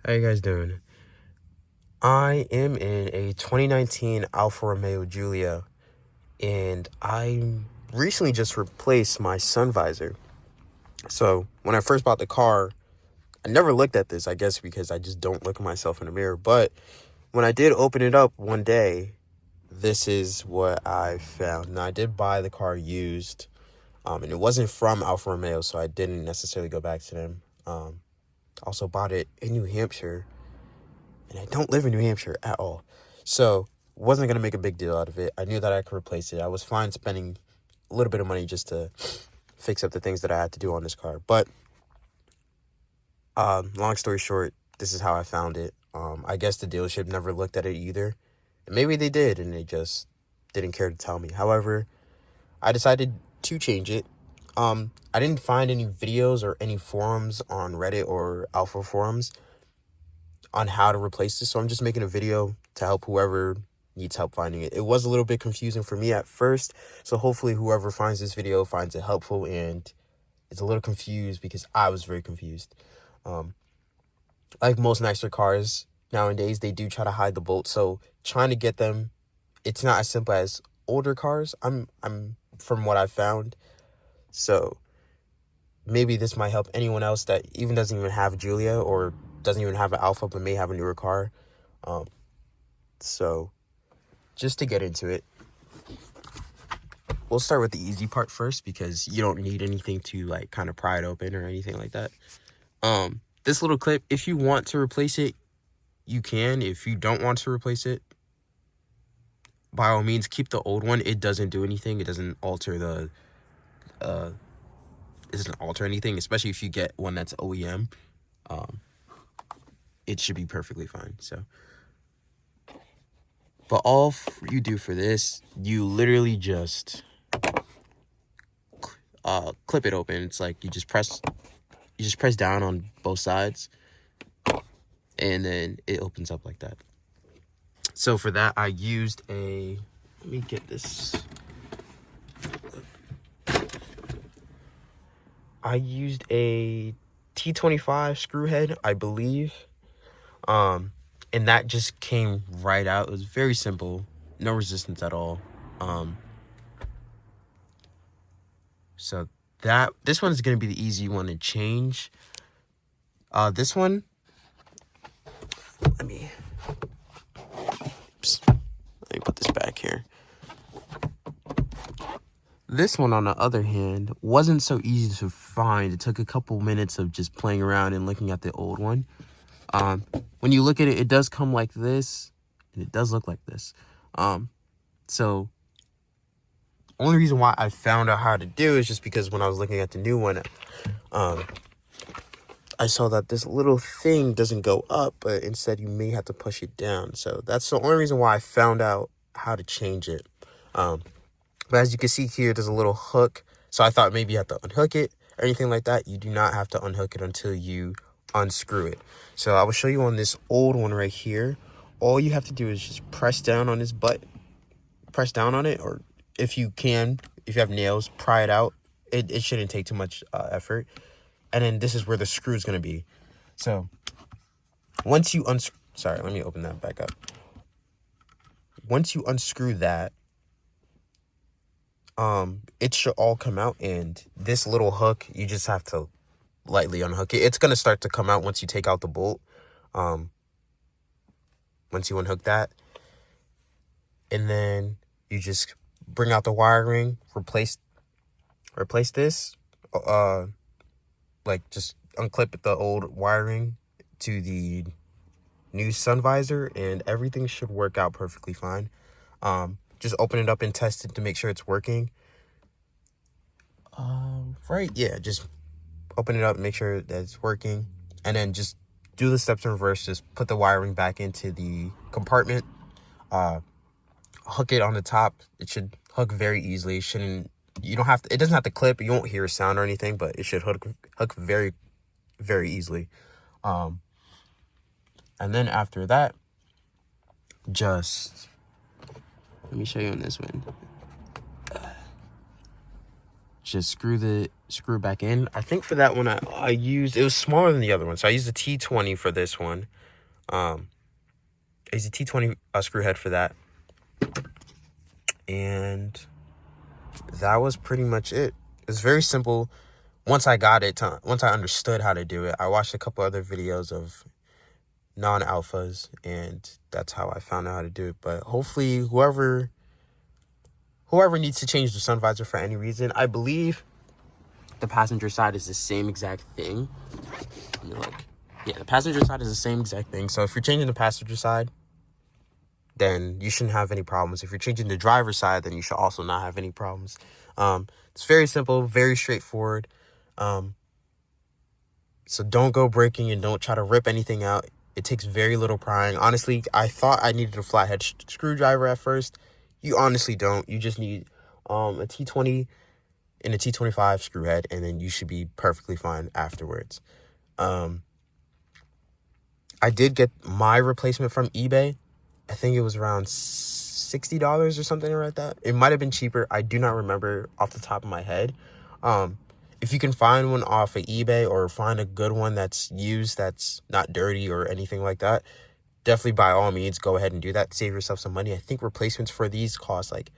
How you guys doing? I am in a 2019 Alfa Romeo Giulia, and I recently just replaced my sun visor. So when I first bought the car, I never looked at this, I guess because I just don't look at myself in the mirror. But when I did open it up one day, this is what I found. Now, I did buy the car used, and it wasn't from Alfa Romeo, so I didn't necessarily go back to them. Also bought it in New Hampshire, and I don't live in New Hampshire at all. So wasn't going to make a big deal out of it. I knew that I could replace it. I was fine spending a little bit of money just to fix up the things that I had to do on this car. But long story short, this is how I found it. I guess the dealership never looked at it either. And maybe they did, and they just didn't care to tell me. However, I decided to change it. I didn't find any videos or any forums on Reddit or Alpha forums on how to replace this, so I'm just making a video to help whoever needs help finding it. It was a little bit confusing for me at first, so hopefully whoever finds this video finds it helpful and is a little confused, because I was very confused. Like most nicer cars nowadays, they do try to hide the bolt, so trying to get them, it's not as simple as older cars. I'm from what I found, so maybe this might help anyone else that even doesn't even have Giulia or doesn't even have an Alfa but may have a newer car. So just to get into it, we'll start with the easy part first, because you don't need anything to like kind of pry it open or anything like that. This little clip, if you want to replace it, you can. If you don't want to replace it, by all means, keep the old one. It doesn't do anything. It doesn't alter the it doesn't alter anything, especially if you get one that's OEM. It should be perfectly fine. So, but all you do for this, you literally just clip it open. It's like you just press down on both sides, and then it opens up like that. So for that, I used a, let me get this. I used a T25 screw head, I believe. And that just came right out. It was very simple, no resistance at all. So this one is going to be the easy one to change. This one, let me put this back here. This one, on the other hand, wasn't so easy to find. It took a couple minutes of just playing around and looking at the old one. When you look at it, it does come like this, and it does look like this. So only reason why I found out how to do is just because when I was looking at the new one, I saw that this little thing doesn't go up, but instead you may have to push it down. So that's the only reason why I found out how to change it. But as you can see here, there's a little hook. So I thought maybe you have to unhook it or anything like that. You do not have to unhook it until you unscrew it. So I will show you on this old one right here. All you have to do is just press down on this butt. Press down on it, or if you have nails, pry it out. It shouldn't take too much effort. And then this is where the screw is going to be. So once you sorry, let me open that back up. Once you unscrew that, it should all come out, and this little hook, you just have to lightly unhook it. It's going to start to come out once you take out the bolt. Once you unhook that, and then you just bring out the wiring, replace this, like just unclip the old wiring to the new sun visor, and everything should work out perfectly fine. Just open it up and test it to make sure it's working. Right, yeah, just open it up, make sure that it's working, and then just do the steps in reverse. Just put the wiring back into the compartment, hook it on the top. It should hook very easily. It doesn't have to clip. You won't hear a sound or anything, but it should hook very, very easily. And then after that, just let me show you on this one. just screw back in. I think for that one I used, it was smaller than the other one, so I used the T20 for this one. I used the T20 screw head for that, and that was pretty much it. It's very simple. Once I understood how to do it, I watched a couple other videos of non-alphas, and that's how I found out how to do it. But hopefully whoever needs to change the sun visor for any reason, I believe the passenger side is the same exact thing. Let me look. Yeah, the passenger side is the same exact thing. So if you're changing the passenger side, then you shouldn't have any problems. If you're changing the driver's side, then you should also not have any problems. It's very simple, very straightforward. So don't go breaking and don't try to rip anything out. It takes very little prying. Honestly, I thought I needed a flathead screwdriver at first. You honestly don't. You just need a T20 and a T25 screw head, and then you should be perfectly fine afterwards. I did get my replacement from eBay. I think it was around $60 or something like that. It might have been cheaper. I do not remember off the top of my head. If you can find one off of eBay or find a good one that's used, that's not dirty or anything like that, definitely by all means go ahead and do that. Save yourself some money. I think replacements for these cost like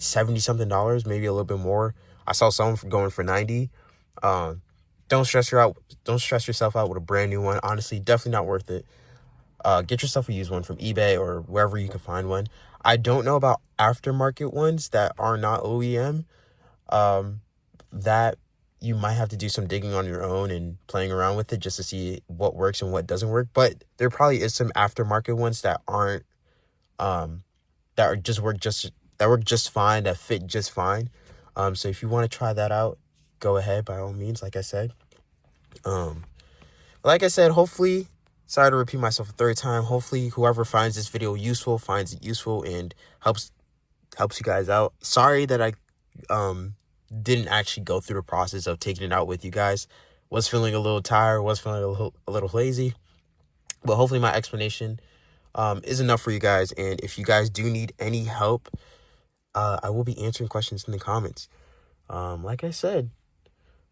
$70 something, maybe a little bit more. I saw some going for $90. Don't stress yourself out with a brand new one. Honestly, definitely not worth it. Get yourself a used one from eBay or wherever you can find one. I don't know about aftermarket ones that are not OEM. That you might have to do some digging on your own and playing around with it just to see what works and what doesn't work. But there probably is some aftermarket ones that aren't, that work just fine, that fit just fine. So if you want to try that out, go ahead by all means, like I said. Hopefully, sorry to repeat myself a third time. Hopefully whoever finds this video useful finds it useful and helps you guys out. Sorry that I didn't actually go through the process of taking it out with you guys. Was feeling a little tired, was feeling a little lazy, but hopefully my explanation is enough for you guys. And if you guys do need any help, I will be answering questions in the comments. Like I said,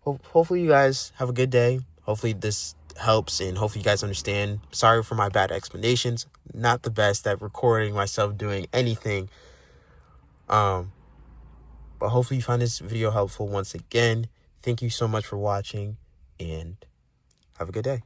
hopefully you guys have a good day. Hopefully this helps and hopefully you guys understand. Sorry for my bad explanations. Not the best at recording myself doing anything. But hopefully you find this video helpful once again. Thank you so much for watching and have a good day.